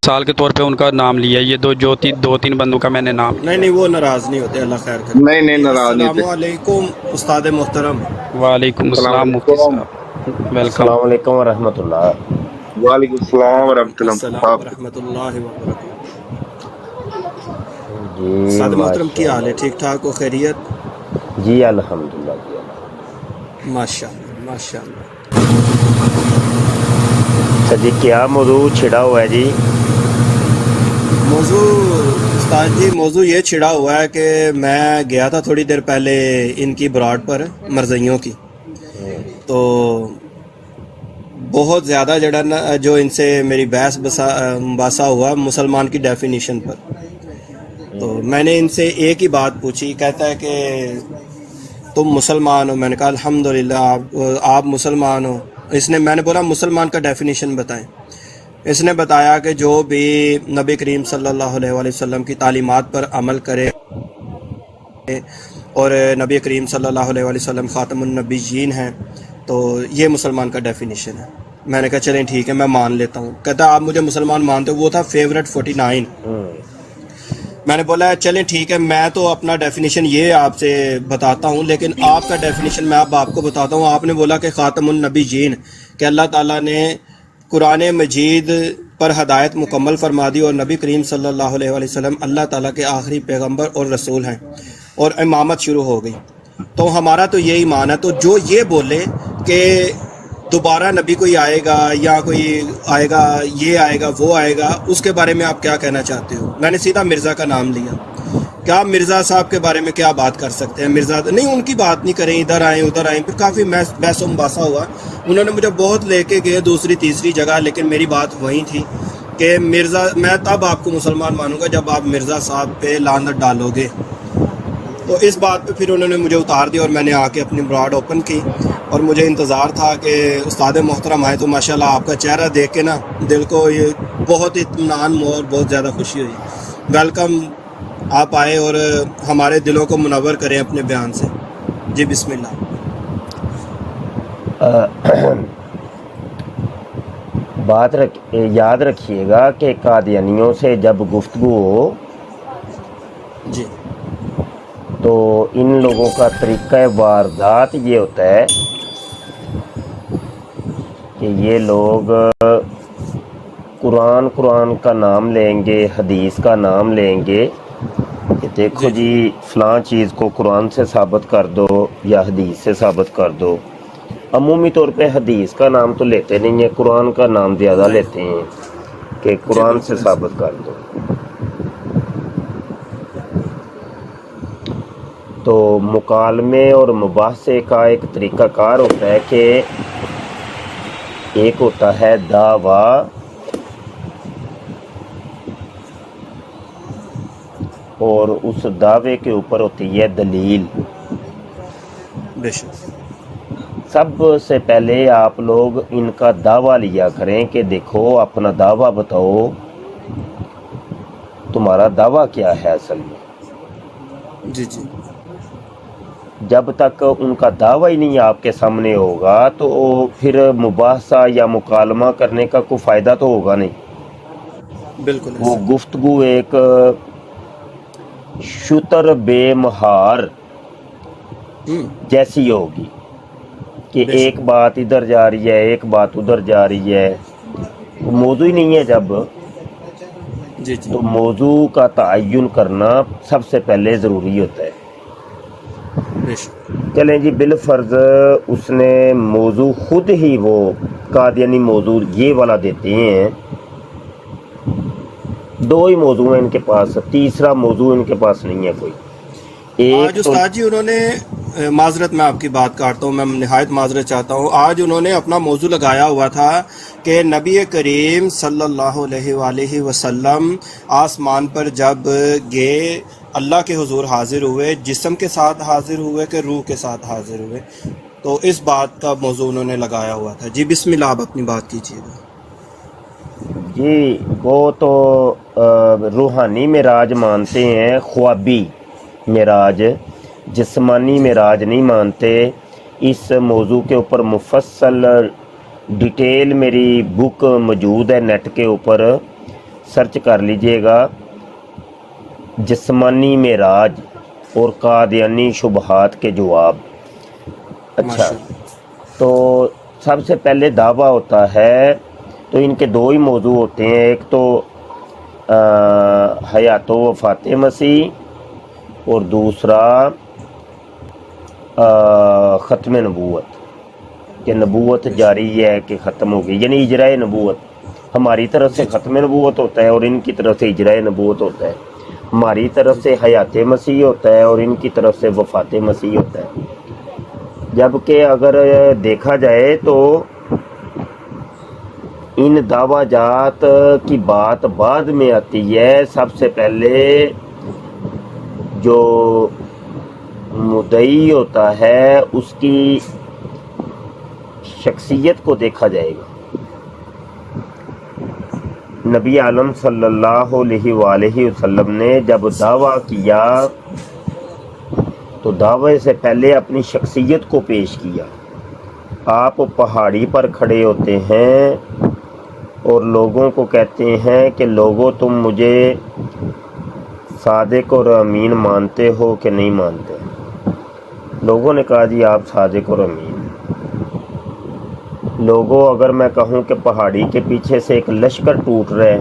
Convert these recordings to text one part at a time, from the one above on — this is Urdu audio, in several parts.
مثال کے طور پہ ان کا نام لیا، یہ دو تین بندوں کا میں نے نام لیا۔ نہیں وہ ناراض نہیں ہوتے، اللہ خیر کرے۔ نہیں نہیں ناراض نہیں السلام تھے۔ علیکم استاد محترم۔ وعلیکم السلام السلام مفتی علیکم۔ صاحب، ویلکم۔ السلام علیکم ورحمۃ اللہ۔ وعلیکم السلام ورحمۃ السلام اللہ۔ ورحمۃ اللہ وبرکاتہ۔ جی استاد محترم کی ماشاء حال ہے؟ ٹھیک ٹھاک ہو؟ خیریت؟ اللہ۔ جی الحمدللہ جی۔ ماشاء اللہ ماشاء اللہ۔ اچھا جی، کیا موضوع چھڑا ہوا ہے جی؟ موضوع استاد جی، موضوع یہ چھڑا ہوا ہے کہ میں گیا تھا تھوڑی دیر پہلے ان کی براڈ پر، مرزائیوں کی، تو بہت زیادہ جو ان سے میری بحث مباحثہ ہوا مسلمان کی ڈیفینیشن پر۔ تو میں نے ان سے ایک ہی بات پوچھی، کہتا ہے کہ تم مسلمان ہو؟ میں نے کہا الحمدللہ آپ مسلمان ہو۔ میں نے بولا مسلمان کا ڈیفینیشن بتائیں۔ اس نے بتایا کہ جو بھی نبی کریم صلی اللہ علیہ وآلہ وسلم کی تعلیمات پر عمل کرے اور نبی کریم صلی اللہ علیہ وآلہ وسلم خاتم النبیین ہیں، تو یہ مسلمان کا ڈیفینیشن ہے۔ میں نے کہا چلیں ٹھیک ہے، میں مان لیتا ہوں۔ کہتا آپ مجھے مسلمان مانتے ہو؟ وہ تھا فیورٹ 49۔ میں نے بولا چلیں ٹھیک ہے، میں تو اپنا ڈیفینیشن یہ آپ سے بتاتا ہوں، لیکن آپ کا ڈیفینیشن میں اب آپ کو بتاتا ہوں۔ آپ نے بولا کہ خاتم النبیین، کہ اللہ تعالیٰ نے قرآن مجید پر ہدایت مکمل فرما دی، اور نبی کریم صلی اللہ علیہ وآلہ وسلم اللہ تعالیٰ کے آخری پیغمبر اور رسول ہیں، اور امامت شروع ہو گئی۔ تو ہمارا تو یہی ایمان ہے۔ تو جو یہ بولے کہ دوبارہ نبی کوئی آئے گا یا کوئی آئے گا، یہ آئے گا وہ آئے گا، اس کے بارے میں آپ کیا کہنا چاہتے ہو؟ میں نے سیدھا مرزا کا نام لیا۔ کیا مرزا صاحب کے بارے میں کیا بات کر سکتے ہیں؟ مرزا نہیں، ان کی بات نہیں کریں، ادھر آئیں ادھر آئیں۔ پھر کافی بحث و مباحثہ ہوا، انہوں نے مجھے بہت لے کے گئے دوسری تیسری جگہ، لیکن میری بات وہی تھی کہ مرزا، میں تب آپ کو مسلمان مانوں گا جب آپ مرزا صاحب پہ لعنت ڈالو گے۔ تو اس بات پہ پھر انہوں نے مجھے اتار دیا، اور میں نے آ کے اپنی براڈ اوپن کی، اور مجھے انتظار تھا کہ استاد محترم آئے۔ تو ماشاءاللہ آپ کا چہرہ دیکھ کے نا دل کو یہ بہت اطمینان ہوا اور بہت زیادہ خوشی ہوئی۔ ویلکم، آپ آئے اور ہمارے دلوں کو منور کریں اپنے بیان سے۔ جی بسم اللہ۔ یاد رکھیے گا کہ قادیانیوں سے جب گفتگو ہو جی تو ان لوگوں کا طریقہ واردات یہ ہوتا ہے کہ یہ لوگ قرآن کا نام لیں گے، حدیث کا نام لیں گے کہ دیکھو جی فلاں چیز کو قرآن سے ثابت کر دو یا حدیث سے ثابت کر دو۔ عمومی طور پہ حدیث کا نام تو لیتے نہیں ہیں، قرآن کا نام زیادہ لیتے ہیں کہ قرآن سے ثابت کر دو۔ تو مکالمے اور مباحثے کا ایک طریقہ کار ہوتا ہے کہ ایک ہوتا ہے دعویٰ، اور اس دعوے کے اوپر ہوتی ہے دلیل۔ بے شک۔ سب سے پہلے آپ لوگ ان کا دعویٰ لیا کریں کہ دیکھو اپنا دعویٰ بتاؤ، تمہارا دعویٰ کیا ہے اصل میں۔ جی جی جب تک ان کا دعویٰ ہی نہیں آپ کے سامنے ہوگا تو پھر مباحثہ یا مکالمہ کرنے کا کوئی فائدہ تو ہوگا نہیں۔ بالکل وہ گفتگو ایک شتر بے مہار جیسی ہوگی کہ ایک بات ادھر جا رہی ہے ایک بات ادھر جا رہی ہے، موضوع ہی نہیں ہے جب، جی تو موضوع کا تعین کرنا سب سے پہلے ضروری ہوتا ہے۔ بے شک۔ چلیں جی، بالفرض اس نے موضوع خود ہی وہ قادیانی موضوع یہ والا دیتے ہیں، دو ہی موضوع ہیں ان کے پاس، تیسرا موضوع ان کے پاس نہیں ہے کوئی۔ آج استاد جی انہوں نے، معذرت میں آپ کی بات کاٹتا ہوں، میں نہایت معذرت چاہتا ہوں، آج انہوں نے اپنا موضوع لگایا ہوا تھا کہ نبی کریم صلی اللہ علیہ وآلہ وسلم آسمان پر جب گئے اللہ کے حضور حاضر ہوئے، جسم کے ساتھ حاضر ہوئے کہ روح کے ساتھ حاضر ہوئے؟ تو اس بات کا موضوع انہوں نے لگایا ہوا تھا۔ جی بسم اللہ، آپ اپنی بات کیجیے گا۔ جی وہ تو روحانی معراج مانتے ہیں، خوابی معراج، جسمانی معراج نہیں مانتے۔ اس موضوع کے اوپر مفصل ڈیٹیل میری بک موجود ہے نیٹ کے اوپر، سرچ کر لیجئے گا، جسمانی معراج اور قادیانی شبہات کے جواب۔ اچھا، ماشاءاللہ۔ تو سب سے پہلے دعویٰ ہوتا ہے تو ان کے دو ہی موضوع ہوتے ہیں، ایک تو حیات و وفات مسیح اور دوسرا ختم نبوت، کہ نبوت جاری ہے کہ ختم ہو گئی، یعنی اجرائے نبوت۔ ہماری طرف سے ختم نبوت ہوتا ہے اور ان کی طرف سے اجرائے نبوت ہوتا ہے، ہماری طرف سے حیات مسیح ہوتا ہے اور ان کی طرف سے وفات مسیح ہوتا ہے۔ جبکہ اگر دیکھا جائے تو ان دعویٰ جات کی بات بعد میں آتی ہے، سب سے پہلے جو مدعی ہوتا ہے اس کی شخصیت کو دیکھا جائے گا۔ نبی عالم صلی اللہ علیہ وآلہ وسلم نے جب دعویٰ کیا تو دعوے سے پہلے اپنی شخصیت کو پیش کیا۔ آپ پہاڑی پر کھڑے ہوتے ہیں اور لوگوں کو کہتے ہیں کہ لوگوں تم مجھے صادق اور امین مانتے ہو کہ نہیں مانتے؟ لوگوں نے کہا جی آپ صادق اور امین۔ لوگوں اگر میں کہوں کہ پہاڑی کے پیچھے سے ایک لشکر ٹوٹ رہا ہے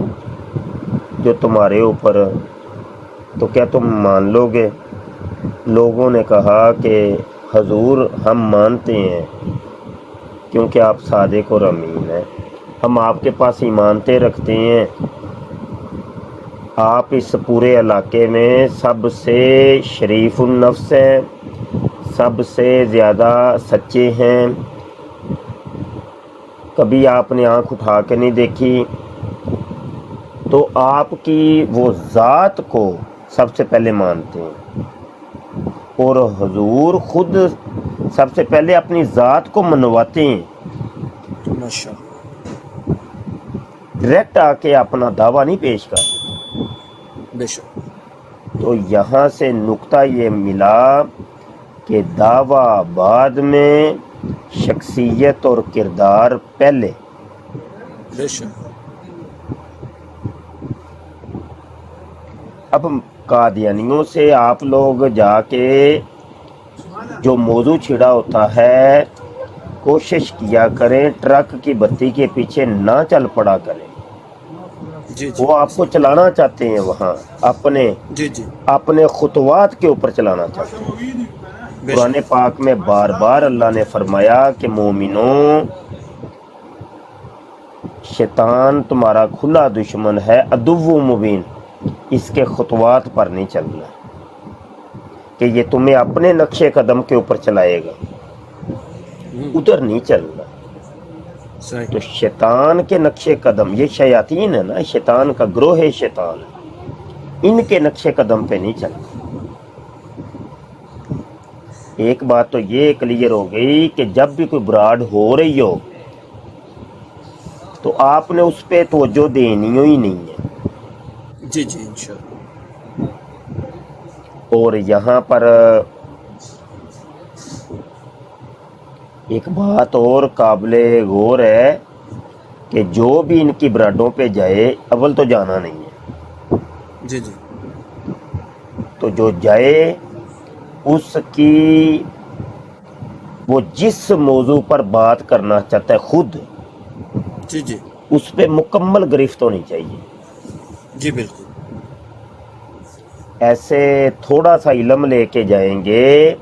جو تمہارے اوپر، تو کیا تم مان لو گے؟ لوگوں نے کہا کہ حضور ہم مانتے ہیں کیونکہ آپ صادق اور امین ہیں، ہم آپ کے پاس ایمانتے رکھتے ہیں، آپ اس پورے علاقے میں سب سے شریف النفس ہیں، سب سے زیادہ سچے ہیں، کبھی آپ نے آنکھ اٹھا کے نہیں دیکھی، تو آپ کی وہ ذات کو سب سے پہلے مانتے ہیں۔ اور حضور خود سب سے پہلے اپنی ذات کو منواتے ہیں، ماشاءاللہ۔ ڈائریکٹ آ کے اپنا دعویٰ نہیں پیش کرتے۔ بے شک۔ تو یہاں سے نقطہ یہ ملا کہ دعویٰ بعد میں، شخصیت اور کردار پہلے۔ بے شک۔ اب قادیانیوں سے آپ لوگ جا کے جو موضوع چھڑا ہوتا ہے کوشش کیا کریں ٹرک کی بتی کے پیچھے نہ چل پڑا کریں۔ جی جی وہ آپ کو چلانا چاہتے ہیں وہاں جی جی اپنے خطوات کے اوپر چلانا چاہتے ہیں۔ بے قرآن شک۔ پاک میں بار بار اللہ نے فرمایا کہ مومنوں، شیطان تمہارا کھلا دشمن ہے، عدو مبین، اس کے خطوات پر نہیں چلنا، کہ یہ تمہیں اپنے نقش قدم کے اوپر چلائے گا، ادھر نہیں چلنا۔ صحیح۔ تو شیطان کے نقش قدم، یہ شیاطین ہے نا، شیطان کا گروہ ہے، شیطان ان کے نقش قدم پہ نہیں چلنا۔ ایک بات تو یہ کلیئر ہو گئی کہ جب بھی کوئی براڈ ہو رہی ہو تو آپ نے اس پہ توجہ دینی ہی نہیں ہے۔ جی جی انشاءاللہ۔ اور یہاں پر ایک بات اور قابل غور ہے کہ جو بھی ان کی براڈوں پہ جائے، اول تو جانا نہیں ہے، جی جی تو جو جائے اس کی وہ جس موضوع پر بات کرنا چاہتا ہے خود، جی جی اس پہ مکمل گرفت ہونی چاہیے۔ جی بالکل۔ ایسے تھوڑا سا علم لے کے جائیں گے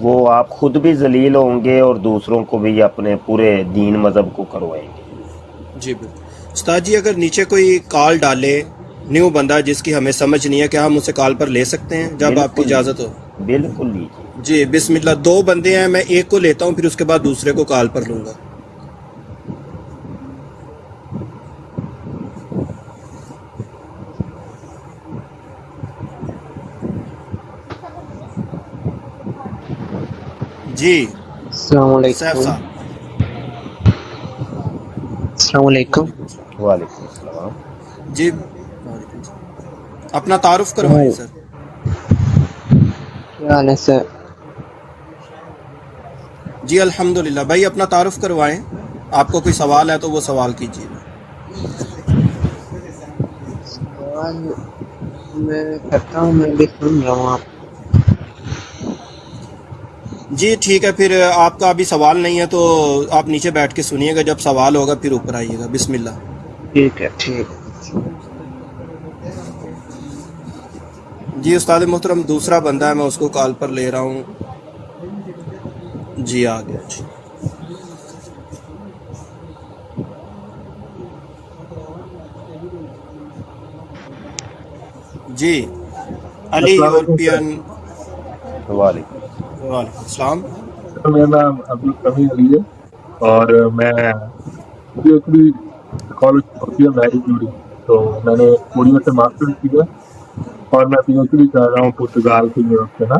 وہ آپ خود بھی ذلیل ہوں گے اور دوسروں کو بھی اپنے پورے دین مذہب کو کروائیں گے۔ جی بالکل۔ استاد جی اگر نیچے کوئی کال ڈالے، نیو بندہ جس کی ہمیں سمجھ نہیں ہے، کیا ہم اسے کال پر لے سکتے ہیں جب آپ کی بالکل، اجازت ہو؟ بالکل لیجیے۔ جی بسم اللہ۔ 2 بندے ہیں، میں ایک کو لیتا ہوں پھر اس کے بعد دوسرے کو کال پر لوں گا۔ جی السلام علیکم۔ سیف صاحب۔ السلام علیکم۔ وعلیکم السلام۔ جی وعلیکم السلام۔ اپنا تعارف کروائیں سر۔ کیا حال ہے سر؟ جی الحمدللہ۔ بھائی اپنا تعارف کروائیں، آپ کو کوئی سوال ہے تو وہ سوال کیجیے۔ سوال میں کرتا ہوں، میں بھی سن رہا ہوں آپ. جی ٹھیک ہے، پھر آپ کا ابھی سوال نہیں ہے تو آپ نیچے بیٹھ کے سنیے گا، جب سوال ہوگا پھر اوپر آئیے گا. بسم اللہ. ٹھیک ہے ٹھیک. جی استاد محترم دوسرا بندہ ہے، میں اس کو کال پر لے رہا ہوں. جی آ گیا. جی علی السلام علیکم سر. یورپین. وعلیکم. وعلیکم السلام. میرا نام عبدالسمیع علی ہے اور میں مجھے ایکچولی اسکالرشپ ہوتی ہے میری جوڑی، تو میں نے کوریا سے ماسٹر کیا اور میں پی ایچ ڈی کر رہا ہوں پرتگال کی یورپ سے نا.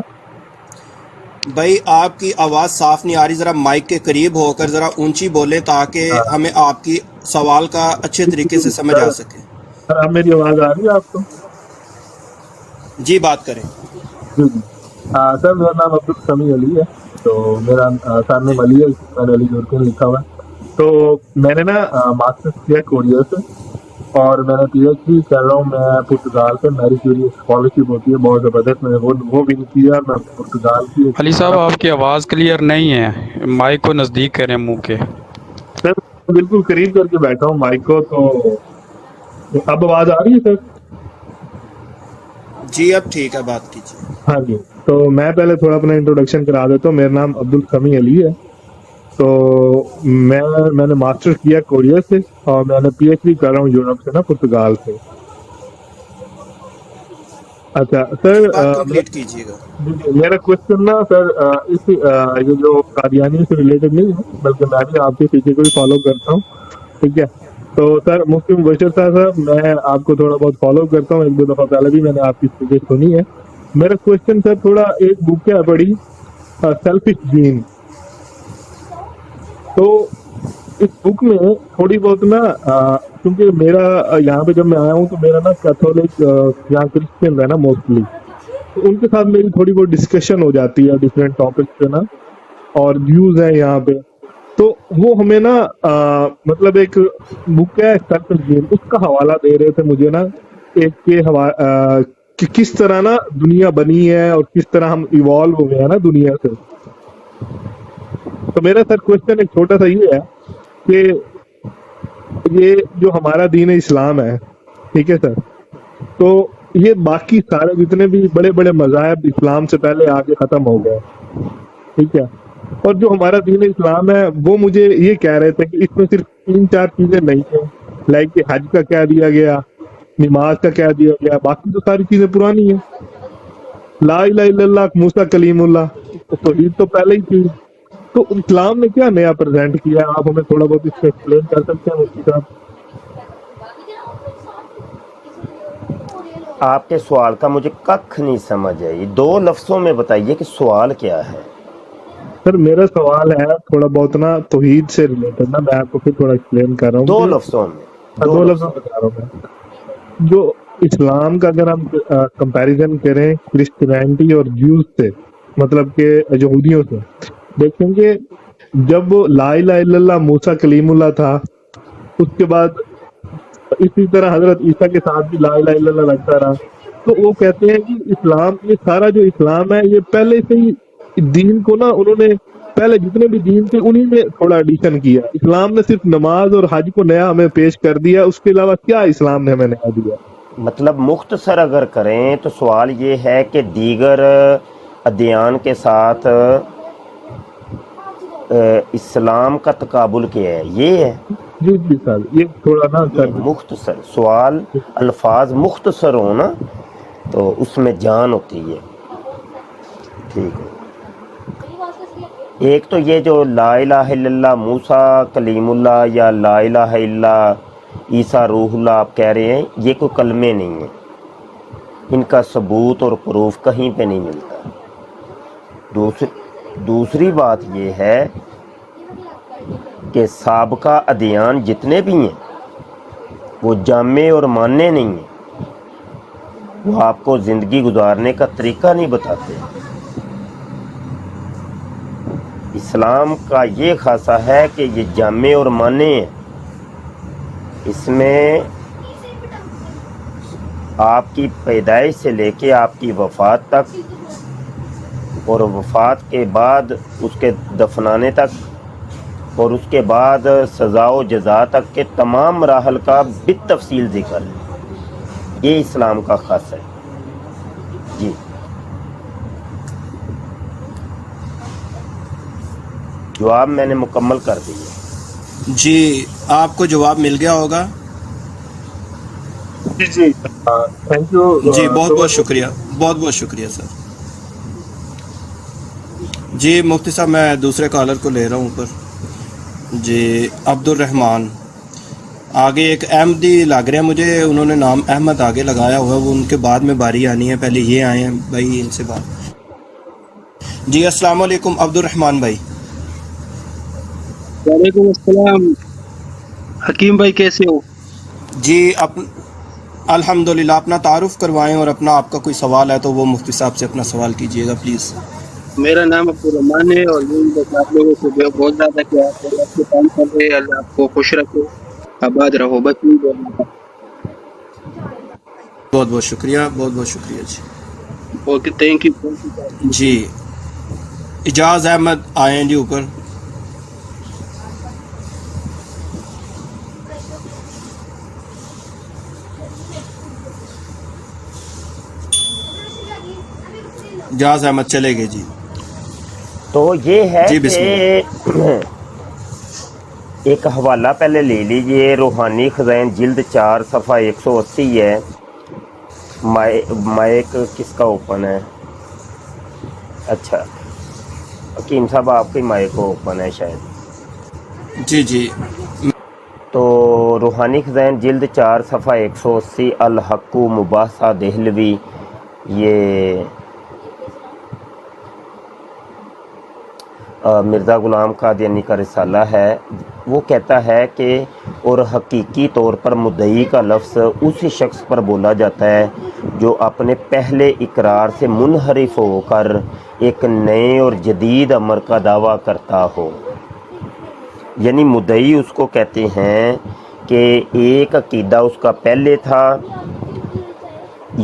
بھائی آپ کی آواز صاف نہیں آ رہی، ذرا مائک کے قریب ہو کر ذرا اونچی بولیں تاکہ ہمیں آپ کی سوال کا اچھے طریقے سے سمجھ آ سکے. سر اب میری آواز آ رہی ہے آپ کو؟ جی بات کریں. جی جی. سر میرا نام عبدالسمیع علی ہے، تو میرا سر نیم علی ہے، میں نے علی یورپین لکھا ہوا ہے. تو میں نے نا ماسٹر کیا کوریا سے اور میں نے پی ایچ ڈی کر رہا ہوں میں پرتگال سے. میری کیوری اسکالرشپ ہوتی ہے بہت زبردست، میں نے وہ بھی نہیں کیا. میں پرتگال کی علی صاحب آپ کی آواز کلیئر نہیں ہے، مائک کو نزدیک کریں منہ کے. سر بالکل قریب کر کے بیٹھا ہوں مائک کو. تو اب آواز آ رہی ہے سر؟ جی اب ٹھیک ہے، بات کیجیے. ہاں جی. تو میں پہلے تھوڑا اپنا انٹروڈکشن کرا دیتا ہوں. میرا نام عبدالسمیع علی ہے. تو میں نے ماسٹر کیا کوریا سے اور میں نے پی ایچ ڈی کر رہا ہوں یورپ سے نا، پرتگال سے. اچھا سر بات کمپلیٹ کیجیے گا. میرا کوشچن نا سر اس یہ جو قادیانی سے ریلیٹڈ نہیں ہے، بلکہ میں بھی آپ کے پیچھے کو ہی فالو کرتا ہوں. ٹھیک ہے. تو سر مفتی مبشر صاحب میں آپ کو تھوڑا بہت فالو کرتا ہوں، ایک دو دفعہ پہلے بھی میں نے آپ کی اسپیچ سنی ہے. میرا کوشچن سر تھوڑا ایک بک ہے بڑی سیلفش جین، تو اس بک میں تھوڑی بہت نا کیونکہ میرا یہاں پہ جب میں آیا ہوں تو میرا نا کیتھولک یا کرسچن ہے نا موسٹلی، تو ان کے ساتھ میری تھوڑی بہت ڈسکشن ہو جاتی ہے ڈفرینٹ ٹاپکس پہ نا، اور ویوز ہیں یہاں پہ. تو وہ ہمیں نا مطلب ایک بک ہے سیلفش جین، اس کا حوالہ دے رہے تھے مجھے نا، ایک کہ کس طرح نا دنیا بنی ہے اور کس طرح ہم ایوالو ہو گئے ہیں نا دنیا سے. تو میرا سر کوشچن ایک چھوٹا سا یہ ہے کہ یہ جو ہمارا دین اسلام ہے، ٹھیک ہے سر، تو یہ باقی سارے جتنے بھی بڑے بڑے مذاہب اسلام سے پہلے آگے ختم ہو گئے، ٹھیک ہے. اور جو ہمارا دین اسلام ہے وہ مجھے یہ کہہ رہے تھے کہ اس میں صرف 3-4 چیزیں نہیں ہیں، لائک کہ حج کا کہہ دیا گیا، نماز کا کہہ دیا گیا، باقی تو ساری چیزیں پرانی ہیں. لا الہ الا اللہ، موسیٰ کلیم اللہ، توحید تو پہلے ہی تھی. تو اسلام نے کیا نیا پریزنٹ کیا ہے؟ آپ ہمیں تھوڑا بہت اس کو ایکسپلین کر سکتے ہیں مفتی صاحب؟ آپ کے سوال کا مجھے ککھ نہیں سمجھ آئی، 2 لفظوں میں بتائیے کہ سوال کیا ہے. سر میرا سوال ہے تھوڑا بہت نا توحید سے ریلیٹڈ نا، میں آپ کو پھر تھوڑا ایکسپلین کر رہا ہوں 2 کہ لفظوں میں 2 لفظ بتا رہا ہوں میں. جو اسلام کا اگر ہم کمپیریزن کریں کرسچینٹی اور جیوز سے، مطلب کہ یہودیوں سے، دیکھیں گے جب لا الہ الا اللہ موسیٰ کلیم اللہ تھا، اس کے بعد اسی طرح حضرت عیسیٰ کے ساتھ بھی لا الہ الا اللہ لگتا رہا. تو وہ کہتے ہیں کہ اسلام، یہ سارا جو اسلام ہے یہ پہلے سے ہی دین کو نا انہوں نے پہلے جتنے بھی دین تھے انہی میں تھوڑا ایڈیشن کیا. اسلام نے صرف نماز اور حج کو نیا ہمیں پیش کر دیا، اس کے علاوہ کیا اسلام نے ہمیں نیا دیا؟ مطلب مختصر اگر کریں تو سوال یہ ہے کہ دیگر ادیان کے ساتھ اسلام کا تقابل کیا ہے، یہ ہے. جی جی سر، یہ تھوڑا نا یہ مختصر سوال، الفاظ مختصر ہو نا تو اس میں جان ہوتی ہے. ٹھیک ہے. ایک تو یہ جو لا الہ الا اللہ موسیٰ کلیم اللہ یا لا الہ الا عیسیٰ روح اللہ آپ کہہ رہے ہیں، یہ کوئی کلمے نہیں ہیں، ان کا ثبوت اور پروف کہیں پہ نہیں ملتا. دوسری بات یہ ہے کہ سابقہ ادیان جتنے بھی ہیں وہ جامع اور ماننے نہیں ہیں، وہ آپ کو زندگی گزارنے کا طریقہ نہیں بتاتے. اسلام کا یہ خاصہ ہے کہ یہ جامع اور ماننے ہیں، اس میں آپ کی پیدائش سے لے کے آپ کی وفات تک اور وفات کے بعد اس کے دفنانے تک اور اس کے بعد سزا و جزا تک کے تمام مراحل کا بالتفصیل ذکر ہے. یہ اسلام کا خاص ہے. جی جواب میں نے مکمل کر دیا. جی آپ کو جواب مل گیا ہوگا. جی تھینک یو. جی بہت بہت شکریہ، بہت بہت شکریہ سر. جی مفتی صاحب میں دوسرے کالر کو لے رہا ہوں اوپر. جی عبد الرحمان آگے ایک احمدی لگ رہا ہے مجھے، انہوں نے نام احمد آگے لگایا ہوا ہے، وہ ان کے بعد میں باری آنی ہے، پہلے یہ آئے ہیں بھائی ان سے بات. جی السلام علیکم عبد الرحمان بھائی. وعلیکم السلام حکیم بھائی، کیسے ہو؟ جی الحمدللہ. اپنا تعارف کروائیں اور اپنا آپ کا کوئی سوال ہے تو وہ مفتی صاحب سے اپنا سوال کیجیے گا پلیز. میرا نام عبد الرحمان ہے اور یہی بس آپ لوگوں سے بہت زیادہ کہ آپ اللہ سے کام کر رہے ہیں، اللہ آپ کو خوش رکھے، آباد رہو، بس یہی بولنا تھا. بہت بہت شکریہ، بہت بہت شکریہ. جی اوکے، تھینک یو. جی اجاز احمد آئے ہیں جی اوپر. اجاز احمد چلے گئے. جی تو یہ ہے جی بسم کہ ایک حوالہ پہلے لے لیجئے. روحانی خزائن جلد 4 صفحہ 180 ہے. مائک کس کا اوپن ہے؟ اچھا حکیم صاحب آپ کی مائک اوپن ہے شاید. جی جی تو روحانی خزائن جلد 4 صفحہ 180 الحق مباحثہ دہلوی، یہ مرزا غلام قادیانی کا رسالہ ہے. وہ کہتا ہے کہ اور حقیقی طور پر مدعی کا لفظ اسی شخص پر بولا جاتا ہے جو اپنے پہلے اقرار سے منحرف ہو کر ایک نئے اور جدید امر کا دعویٰ کرتا ہو. یعنی مدعی اس کو کہتے ہیں کہ ایک عقیدہ اس کا پہلے تھا،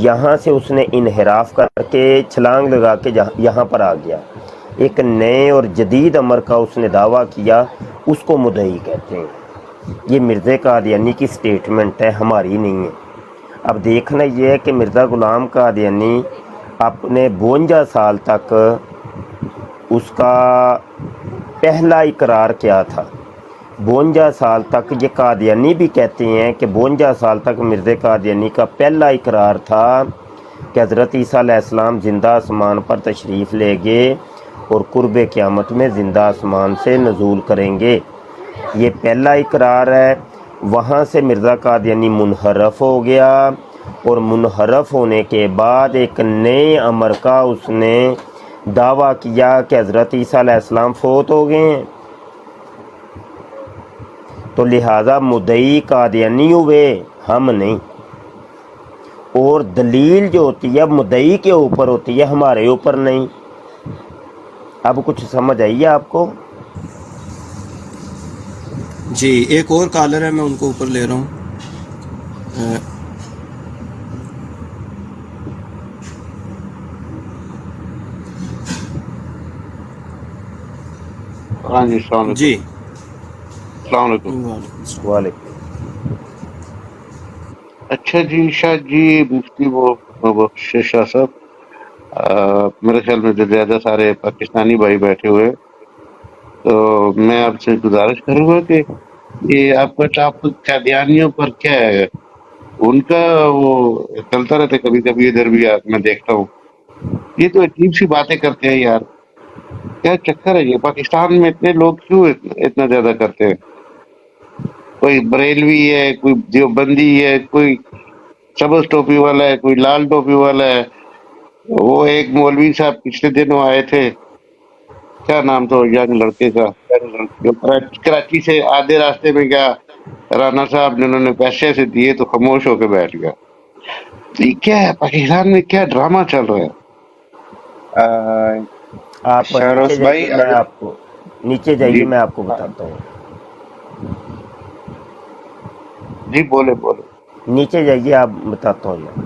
یہاں سے اس نے انحراف کر کے چھلانگ لگا کے یہاں پر آ گیا، ایک نئے اور جدید امر کا اس نے دعویٰ کیا، اس کو مدعی کہتے ہیں. یہ مرزا قادیانی کی سٹیٹمنٹ ہے، ہماری نہیں ہے. اب دیکھنا یہ ہے کہ مرزا غلام قادیانی اپنے 52 سال تک اس کا پہلا اقرار کیا تھا. 52 سال تک یہ قادیانی بھی کہتے ہیں کہ 52 سال تک مرزا قادیانی کا پہلا اقرار تھا کہ حضرت عیسیٰ علیہ السلام زندہ آسمان پر تشریف لے گئے اور قرب قیامت میں زندہ آسمان سے نزول کریں گے. یہ پہلا اقرار ہے. وہاں سے مرزا قادیانی منحرف ہو گیا اور منحرف ہونے کے بعد ایک نئے امر کا اس نے دعویٰ کیا کہ حضرت عیسیٰ علیہ السلام فوت ہو گئے ہیں. تو لہٰذا مدعی قادیانی ہوئے، ہم نہیں. اور دلیل جو ہوتی ہے مدعی کے اوپر ہوتی ہے، ہمارے اوپر نہیں. اب کچھ سمجھ آئی ہے آپ کو؟ جی ایک اور کالر ہے، میں ان کو اوپر لے رہا ہوں. ہاں جی، السلام علیکم. جی السلام علیکم. وعلیکم السلام. وعلیکم. اچھا جی، شاہ جی، مفتی وہ شاہ صاحب، میرے خیال میں جو زیادہ سارے پاکستانی بھائی بیٹھے ہوئے، تو میں آپ سے گزارش کروں گا کہ یہ آپ کا ٹاپک قادیانیوں پر کیا ہے؟ ان کا وہ چلتا رہتا ہے کبھی کبھی ادھر بھی، میں دیکھتا ہوں یہ تو عجیب سی باتیں کرتے ہیں یار. کیا چکر ہے یہ پاکستان میں اتنے لوگ کیوں اتنا زیادہ کرتے ہیں؟ کوئی بریلوی ہے، کوئی دیوبندی ہے، کوئی سبز ٹوپی والا ہے، کوئی لال ٹوپی والا ہے. وہ ایک مولوی صاحب پچھلے دنوں آئے تھے، کیا نام تھا ینگ لڑکے کا، جو کراچی سے آدھے راستے میں گیا، رانا صاحب نے انہوں نے پیسے سے دیے تو خاموش ہو کے بیٹھ گیا. تو یہ کیا ہے پاکستان میں، کیا ڈرامہ چل رہا ہے؟ آپ نیچے شہروز بھائی جائیے، میں آپ کو نیچے جی جائیے، میں آپ کو بتاتا ہوں. جی بولے. نیچے جائیے، آپ بتاتا ہوں میں.